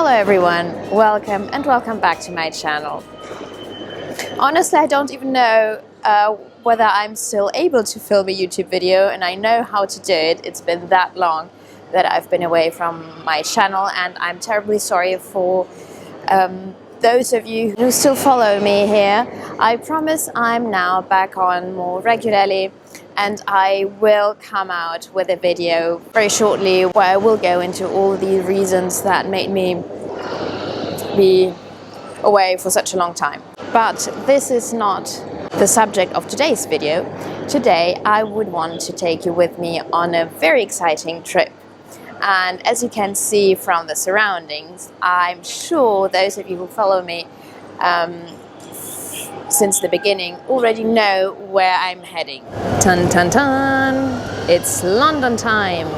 Hello everyone, welcome back to my channel. Honestly, I don't even know whether I'm still able to film a YouTube video, and I know how to do it. It's been that long that I've been away from my channel, and I'm terribly sorry for those of you who still follow me here. I promise I'm now back on more regularly, and I will come out with a video very shortly where I will go into all the reasons that made me be away for such a long time. But this is not the subject of today's video. Today I would want to take you with me on a very exciting trip. And as you can see from the surroundings, I'm sure those of you who follow me since the beginning already know where I'm heading. Tan tan tan! It's London time!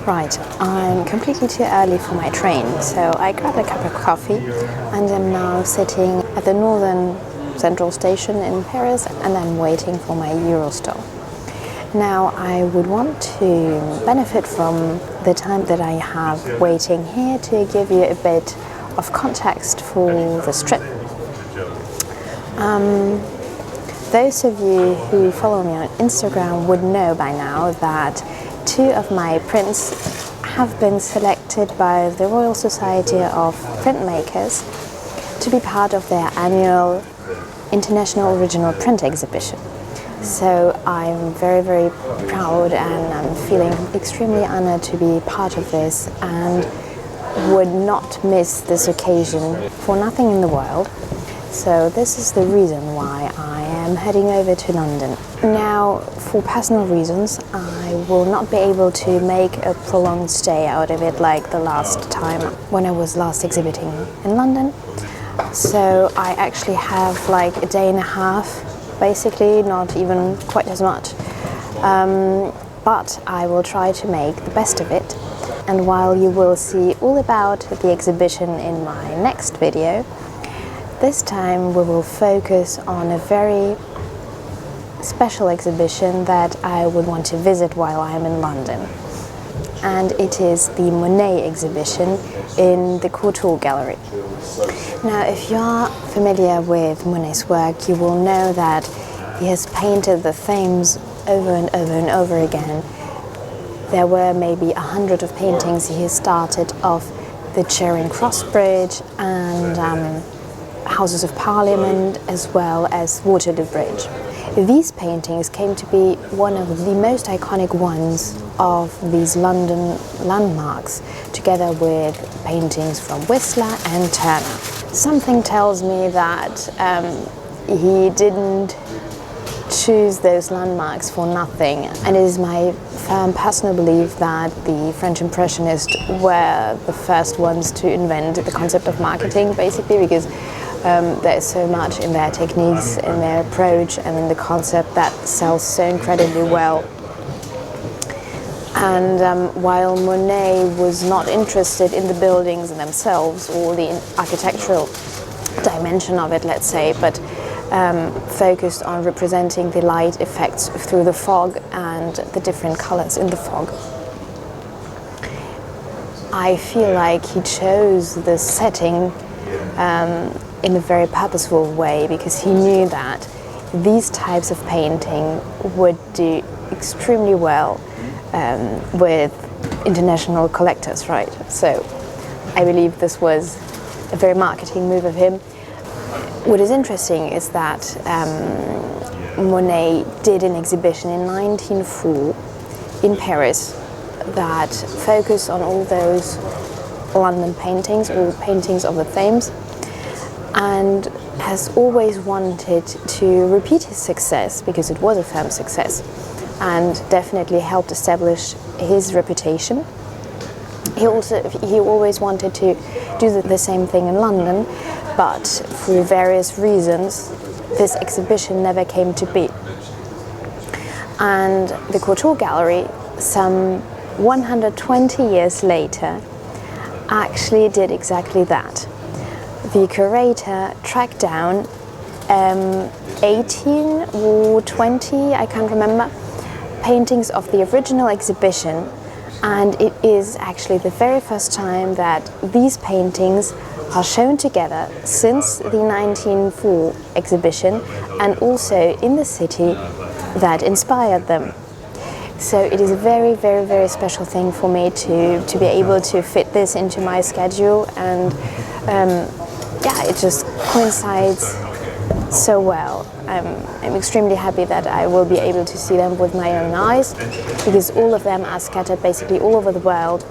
Right, I'm completely too early for my train, so I grabbed a cup of coffee and I'm now sitting at the Northern Central Station in Paris, and I'm waiting for my Eurostar. Now, I would want to benefit from the time that I have waiting here to give you a bit of context for this trip. Those of you who follow me on Instagram would know by now that two of my prints have been selected by the Royal Society of Printmakers to be part of their annual International Original Print exhibition. So I'm very, very proud, and I'm feeling extremely honored to be part of this, and would not miss this occasion for nothing in the world. So this is the reason why I am heading over to London. Now, for personal reasons, I will not be able to make a prolonged stay out of it like the last time when I was last exhibiting in London. So I actually have like a day and a half, basically, not even quite as much. But I will try to make the best of it. And while you will see all about the exhibition in my next video, this time we will focus on a very special exhibition that I would want to visit while I'm in London. And it is the Monet exhibition in the Courtauld Gallery. Now, if you're familiar with Monet's work, you will know that he has painted the Thames over and over and over again. There were maybe 100 of paintings. He has started off the Charing Cross Bridge and Houses of Parliament, as well as Waterloo Bridge. These paintings came to be one of the most iconic ones of these London landmarks, together with paintings from Whistler and Turner. Something tells me that he didn't choose those landmarks for nothing, and it is my firm personal belief that the French Impressionists were the first ones to invent the concept of marketing, basically, because there's so much in their techniques, in their approach, and in the concept that sells so incredibly well. And while Monet was not interested in the buildings themselves or the architectural dimension of it, let's say, but focused on representing the light effects through the fog and the different colors in the fog, I feel like he chose the setting in a very purposeful way, because he knew that these types of painting would do extremely well with international collectors, right? So I believe this was a very marketing move of him. What is interesting is that Monet did an exhibition in 1904 in Paris that focused on all those London paintings, all paintings of the Thames, and has always wanted to repeat his success, because it was a firm success and definitely helped establish his reputation. He always wanted to do the same thing in London, but for various reasons this exhibition never came to be. And the Courtauld Gallery, some 120 years later, actually did exactly that. The curator tracked down 18 or 20, I can't remember, paintings of the original exhibition and it is actually the very first time that these paintings are shown together since the 1904 exhibition, and also in the city that inspired them. So it is a very, very, very special thing for me to be able to fit this into my schedule, and yeah, it just coincides so well. I'm extremely happy that I will be able to see them with my own eyes, because all of them are scattered basically all over the world,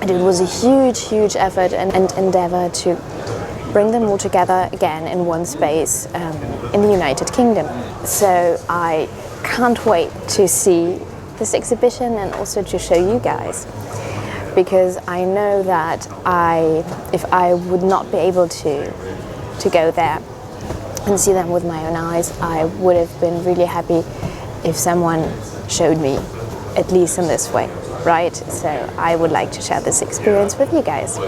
and it was a huge, huge effort and endeavor to bring them all together again in one space in the United Kingdom. So I can't wait to see this exhibition and also to show you guys, because I know that if I would not be able to go there and see them with my own eyes, I would have been really happy if someone showed me, at least in this way, right? So I would like to share this experience with you guys.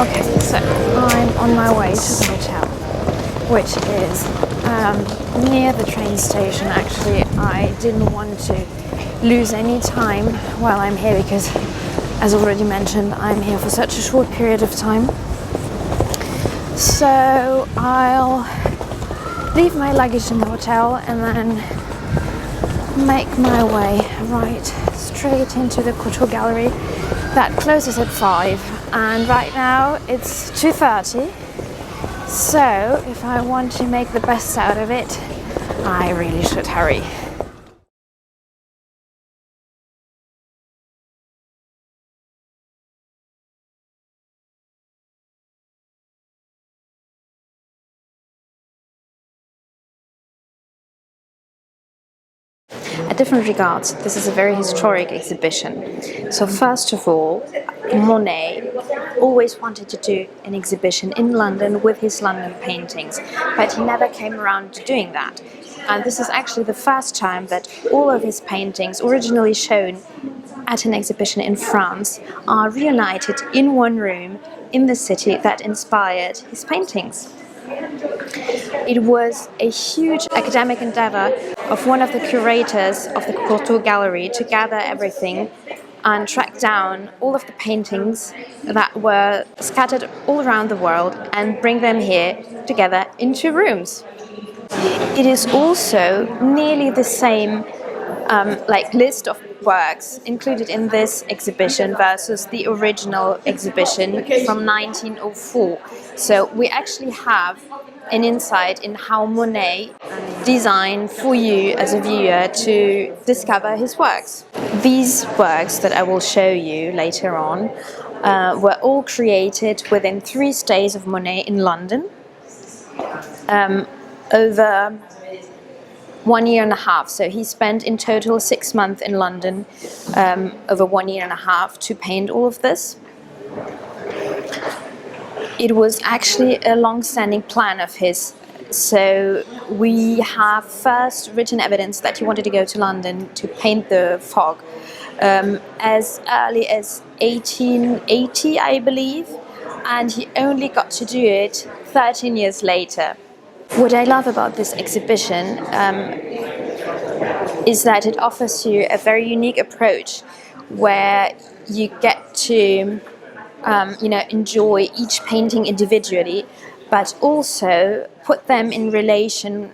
Okay, so I'm on my way to the hotel, which is near the train station. Actually, I didn't want to lose any time while I'm here, because, as already mentioned, I'm here for such a short period of time. So I'll leave my luggage in the hotel and then make my way right straight into the Courtauld Gallery. That closes at 5, and right now it's 2:30. So if I want to make the best out of it, I really should hurry. At different regards, this is a very historic exhibition. So first of all, Monet always wanted to do an exhibition in London with his London paintings, but he never came around to doing that. And this is actually the first time that all of his paintings, originally shown at an exhibition in France, are reunited in one room in the city that inspired his paintings. It was a huge academic endeavor of one of the curators of the Courtauld Gallery to gather everything and track down all of the paintings that were scattered all around the world and bring them here together in 2 rooms. It is also nearly the same list of works included in this exhibition versus the original exhibition from 1904. So we actually have an insight in how Monet designed for you as a viewer to discover his works. These works that I will show you later on were all created within 3 stays of Monet in London, over 1 year and a half. So he spent in total 6 months in London, over 1 year and a half, to paint all of this. It was actually a long-standing plan of his. So we have first written evidence that he wanted to go to London to paint the fog as early as 1880, I believe, and he only got to do it 13 years later. What I love about this exhibition is that it offers you a very unique approach where you get to enjoy each painting individually, but also put them in relation,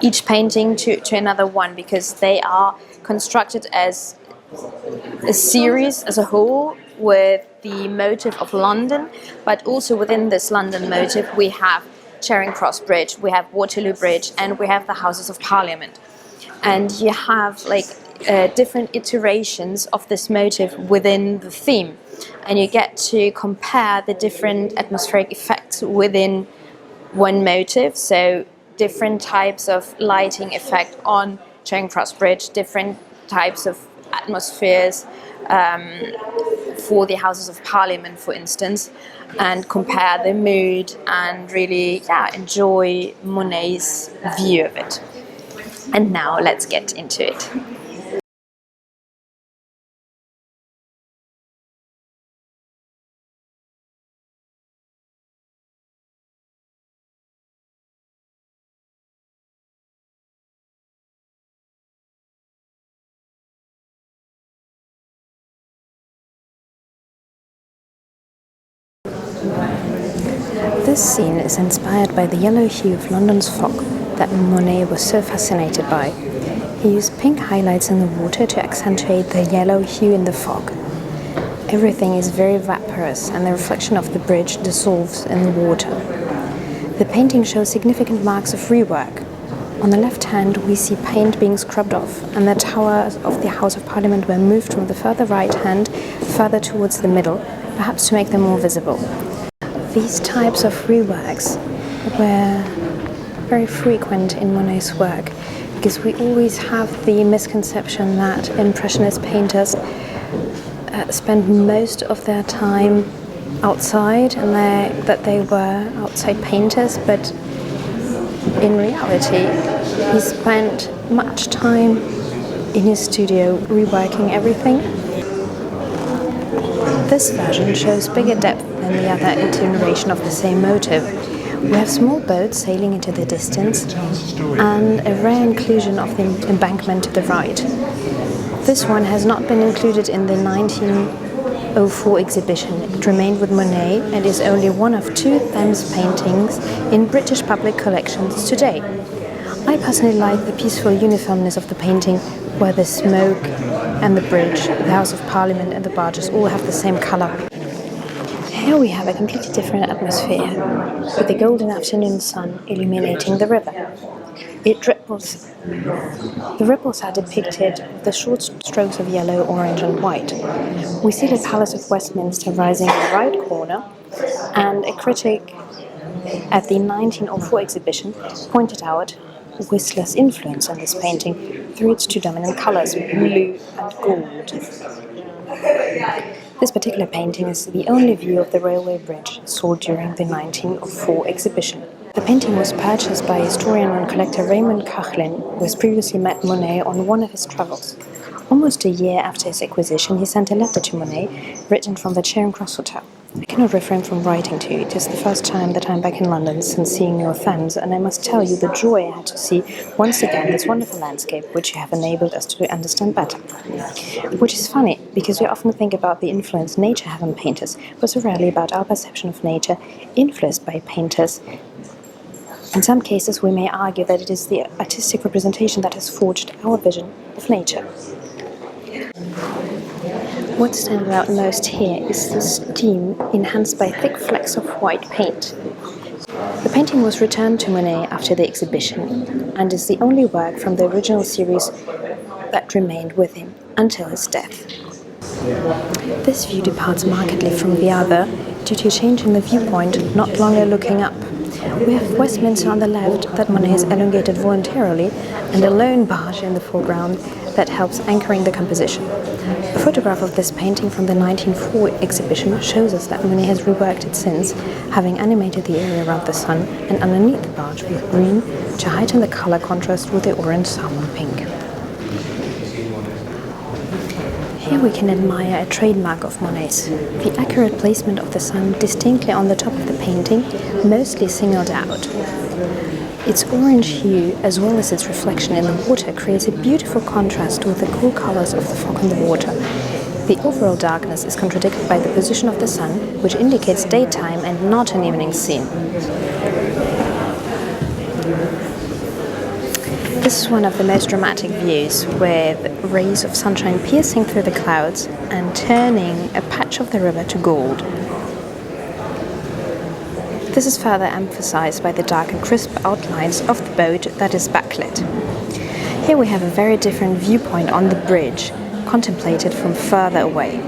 each painting to another one, because they are constructed as a series as a whole with the motive of London, but also within this London motive we have Charing Cross Bridge, we have Waterloo Bridge, and we have the Houses of Parliament. And you have different iterations of this motive within the theme, and you get to compare the different atmospheric effects within one motive. So different types of lighting effect on Charing Cross Bridge, different types of atmospheres for the Houses of Parliament, for instance, and compare the mood and really enjoy Monet's view of it. And now let's get into it. This scene is inspired by the yellow hue of London's fog that Monet was so fascinated by. He used pink highlights in the water to accentuate the yellow hue in the fog. Everything is very vaporous and the reflection of the bridge dissolves in the water. The painting shows significant marks of rework. On the left hand we see paint being scrubbed off, and the towers of the House of Parliament were moved from the further right hand further towards the middle, perhaps to make them more visible. These types of reworks were very frequent in Monet's work, because we always have the misconception that Impressionist painters spent most of their time outside and that they were outside painters, but in reality he spent much time in his studio reworking everything. This version shows bigger depth than the other iteration of the same motive. We have small boats sailing into the distance and a rare inclusion of the embankment to the right. This one has not been included in the 1904 exhibition. It remained with Monet and is only one of 2 Thames paintings in British public collections today. I personally like the peaceful uniformness of the painting, where the smoke and the bridge, the House of Parliament and the barges all have the same colour. Here we have a completely different atmosphere, with the golden afternoon sun illuminating the river. It ripples. The ripples are depicted with the short strokes of yellow, orange and white. We see the Palace of Westminster rising in the right corner, and a critic at the 1904 exhibition pointed out Whistler's influence on this painting through its 2 dominant colours, blue and gold. This particular painting is the only view of the railway bridge sold during the 1904 exhibition. The painting was purchased by historian and collector Raymond Cachlin, who has previously met Monet on one of his travels. Almost a year after his acquisition, he sent a letter to Monet, written from the Charing Cross Hotel. I cannot refrain from writing to you. It is the first time that I am back in London since seeing your Thames, and I must tell you the joy I had to see once again this wonderful landscape which you have enabled us to understand better. Which is funny, because we often think about the influence nature has on painters, but so rarely about our perception of nature influenced by painters. In some cases we may argue that it is the artistic representation that has forged our vision of nature. What stands out most here is the steam enhanced by thick flecks of white paint. The painting was returned to Monet after the exhibition and is the only work from the original series that remained with him until his death. This view departs markedly from the other due to a change in the viewpoint, not longer looking up. We have Westminster on the left that Monet has elongated voluntarily, and a lone barge in the foreground that helps anchoring the composition. A photograph of this painting from the 1904 exhibition shows us that Monet has reworked it since, having animated the area around the sun and underneath the barge with green to heighten the colour contrast with the orange salmon pink. Here we can admire a trademark of Monet's, the accurate placement of the sun distinctly on the top of the painting, mostly singled out. Its orange hue, as well as its reflection in the water, creates a beautiful contrast with the cool colours of the fog in the water. The overall darkness is contradicted by the position of the sun, which indicates daytime and not an evening scene. This is one of the most dramatic views, with rays of sunshine piercing through the clouds and turning a patch of the river to gold. This is further emphasized by the dark and crisp outlines of the boat that is backlit. Here we have a very different viewpoint on the bridge, contemplated from further away.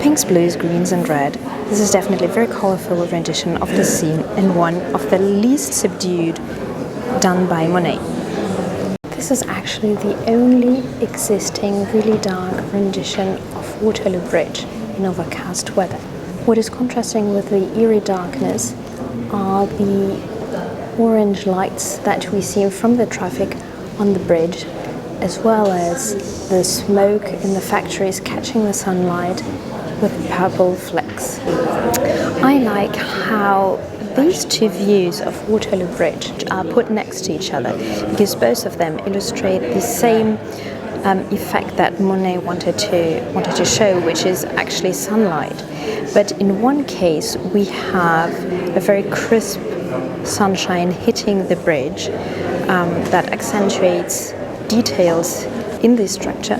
Pinks, blues, greens and red. This is definitely a very colorful rendition of the scene, and one of the least subdued done by Monet. This is actually the only existing really dark rendition of Waterloo Bridge in overcast weather. What is contrasting with the eerie darkness are the orange lights that we see from the traffic on the bridge, as well as the smoke in the factories catching the sunlight with purple flecks. I like how these two views of Waterloo Bridge are put next to each other, because both of them illustrate the same effect that Monet wanted to show, which is actually sunlight. But in one case we have a very crisp sunshine hitting the bridge that accentuates details in the structure,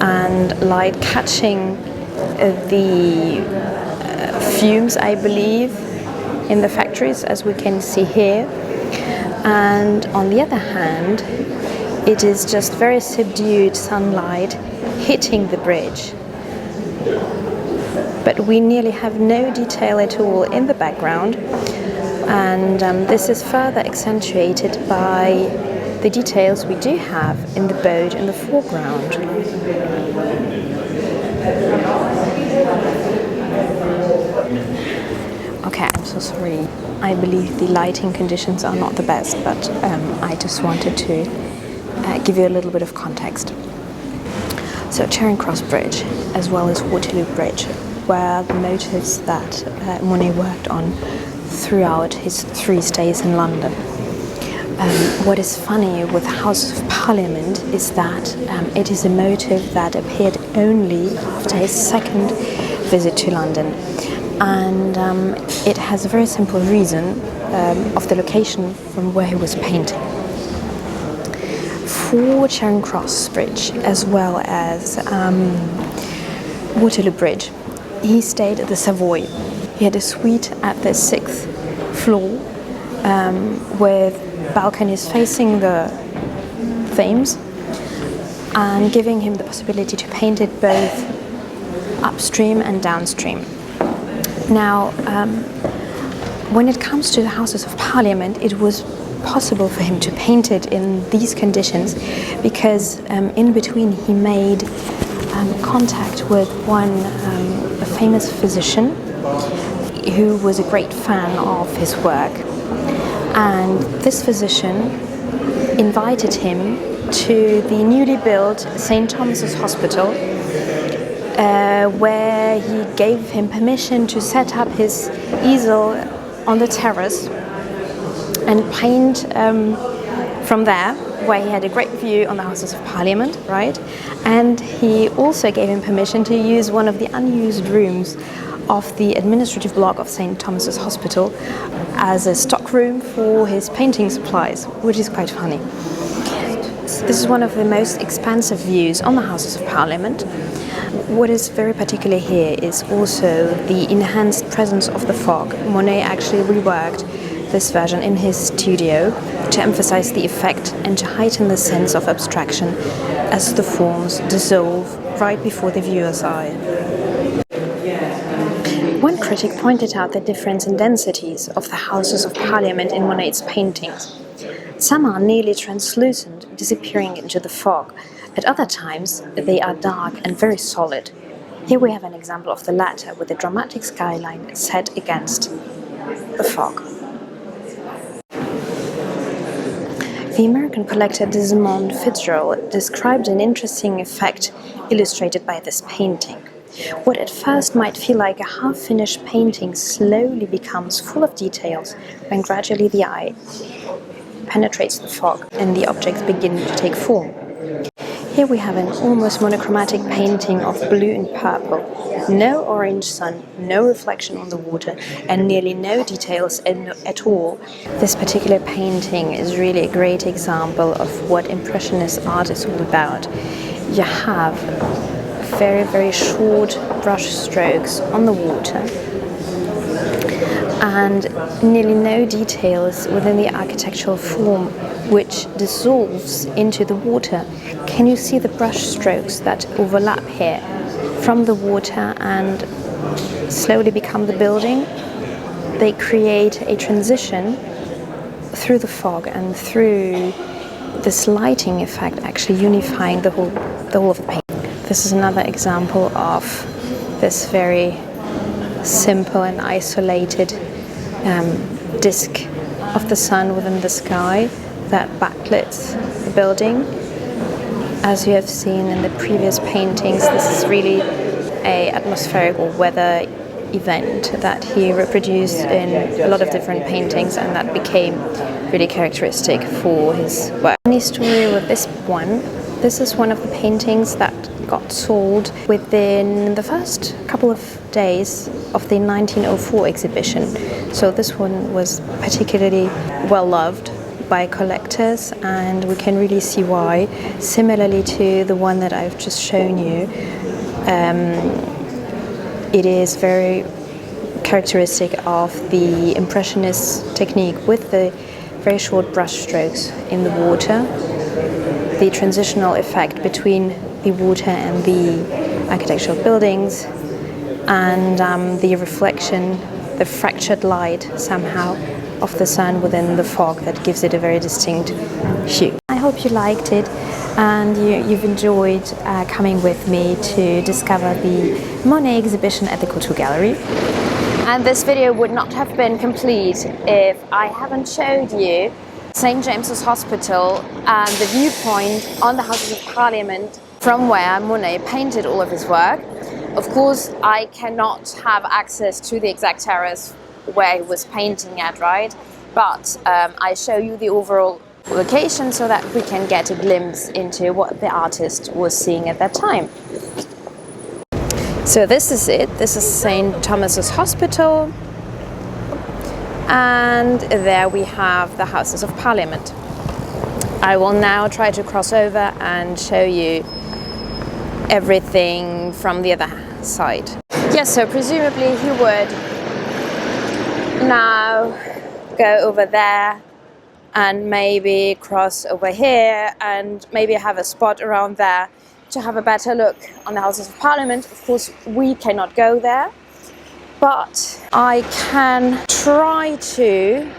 and light catching the fumes, I believe, in the factories, as we can see here. And on the other hand, it is just very subdued sunlight hitting the bridge. But we nearly have no detail at all in the background, and this is further accentuated by the details we do have in the boat in the foreground. Okay, I'm so sorry. I believe the lighting conditions are not the best, but I just wanted to give you a little bit of context. So Charing Cross Bridge, as well as Waterloo Bridge, were the motifs that Monet worked on throughout his 3 stays in London. What is funny with the House of Parliament is that it is a motif that appeared only after his second visit to London. And it has a very simple reason of the location from where he was painting. For Charing Cross Bridge, as well as Waterloo Bridge, he stayed at the Savoy. He had a suite at the 6th floor with balconies facing the Thames, and giving him the possibility to paint it both upstream and downstream. Now, when it comes to the Houses of Parliament, it was possible for him to paint it in these conditions because in between he made contact with a famous physician who was a great fan of his work. And this physician invited him to the newly built St. Thomas's Hospital, where he gave him permission to set up his easel on the terrace and paint from there, where he had a great view on the Houses of Parliament, right? And he also gave him permission to use one of the unused rooms of the administrative block of St. Thomas's Hospital as a stock room for his painting supplies, which is quite funny. This is one of the most expansive views on the Houses of Parliament. What is very particular here is also the enhanced presence of the fog. Monet actually reworked this version in his studio to emphasize the effect and to heighten the sense of abstraction as the forms dissolve right before the viewer's eye. One critic pointed out the difference in densities of the Houses of Parliament in Monet's paintings. Some are nearly translucent, disappearing into the fog. At other times, they are dark and very solid. Here we have an example of the latter, with a dramatic skyline set against the fog. The American collector Desmond Fitzgerald described an interesting effect illustrated by this painting. What at first might feel like a half-finished painting slowly becomes full of details when gradually the eye penetrates the fog and the objects begin to take form. Here we have an almost monochromatic painting of blue and purple. No orange sun, no reflection on the water, and nearly no details at all. This particular painting is really a great example of what Impressionist art is all about. You have very, very short brush strokes on the water and nearly no details within the architectural form, which dissolves into the water. Can you see the brush strokes that overlap here from the water and slowly become the building? They create a transition through the fog and through this lighting effect actually unifying the whole of the painting. This is another example of this very simple and isolated disk of the sun within the sky that backlights the building. As you have seen in the previous paintings, this is really an atmospheric or weather event that he reproduced in a lot of different paintings, and that became really characteristic for his work. Funny story with this one. This is one of the paintings that got sold within the first couple of days of the 1904 exhibition. So this one was particularly well loved by collectors, and we can really see why. Similarly to the one that I've just shown you, it is very characteristic of the Impressionist technique with the very short brush strokes in the water, the transitional effect between the water and the architectural buildings, and the reflection, the fractured light somehow of the sun within the fog that gives it a very distinct hue. I hope you liked it and you've enjoyed coming with me to discover the Monet exhibition at the Courtauld Gallery. And this video would not have been complete if I haven't showed you St. James's Hospital and the viewpoint on the Houses of Parliament from where Monet painted all of his work. Of course, I cannot have access to the exact terrace where he was painting at, right? But I show you the overall location so that we can get a glimpse into what the artist was seeing at that time. So this is it. This is St. Thomas's Hospital, and there we have the Houses of Parliament. I will now try to cross over and show you everything from the other side. Yes, so presumably he would now go over there and maybe cross over here and maybe have a spot around there to have a better look on the Houses of Parliament. Of course, we cannot go there, but I can try to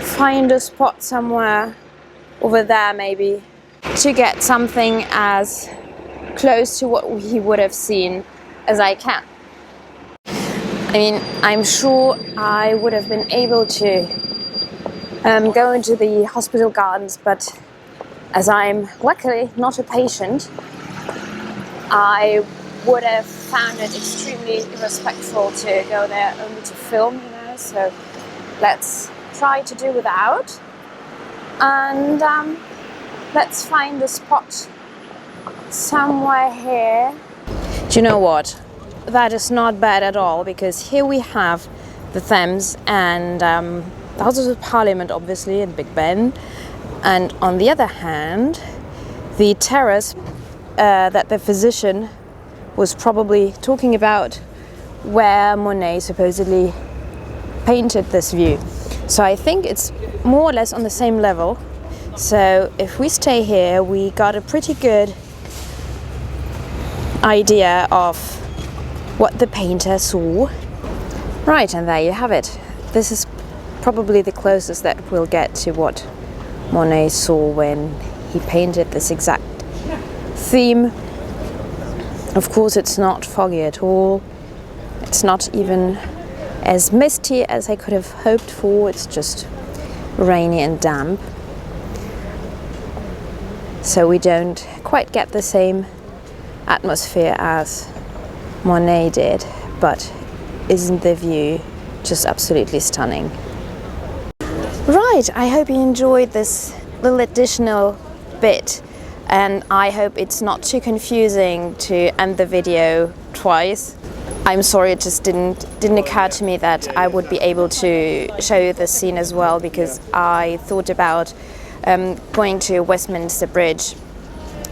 find a spot somewhere over there maybe to get something as close to what he would have seen as I can. I mean, I'm sure I would have been able to go into the hospital gardens, but as I'm luckily not a patient, I would have found it extremely irrespectful to go there only to film, you know, so let's try to do without. And let's find a spot somewhere here. Do you know what? That is not bad at all, because here we have the Thames and the Houses of Parliament, obviously, and Big Ben. And on the other hand, the terrace that the physician was probably talking about, where Monet supposedly painted this view. So I think it's more or less on the same level. So if we stay here, we got a pretty good idea of what the painter saw. Right, and there you have it. This is probably the closest that we'll get to what Monet saw when he painted this exact theme. Of course, it's not foggy at all. It's not even as misty as I could have hoped for. It's just rainy and damp. So we don't quite get the same atmosphere as Monet did, but isn't the view just absolutely stunning? Right, I hope you enjoyed this little additional bit, and I hope it's not too confusing to end the video twice. I'm sorry, it just didn't occur to me that I would be able to show you this scene as well, because I thought about going to Westminster Bridge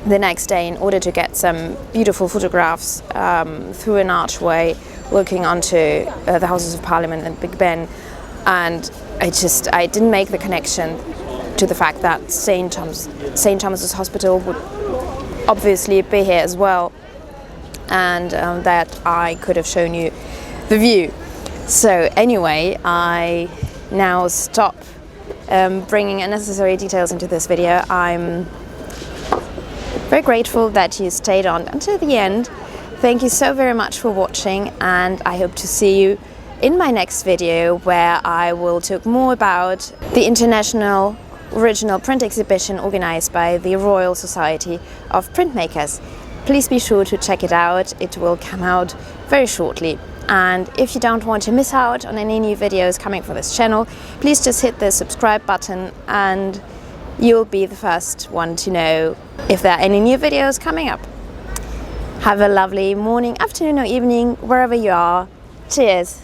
the next day in order to get some beautiful photographs through an archway looking onto the Houses of Parliament and Big Ben, and I didn't make the connection to the fact that St. Thomas's Hospital would obviously be here as well, and that I could have shown you the view. So anyway, I now stop bringing unnecessary details into this video. I'm very grateful that you stayed on until the end. Thank you so very much for watching, and I hope to see you in my next video, where I will talk more about the International Original Print Exhibition organized by the Royal Society of Printmakers. Please be sure to check it out. It will come out very shortly. And if you don't want to miss out on any new videos coming from this channel, please just hit the subscribe button and you'll be the first one to know if there are any new videos coming up. Have a lovely morning, afternoon or evening, wherever you are. Cheers!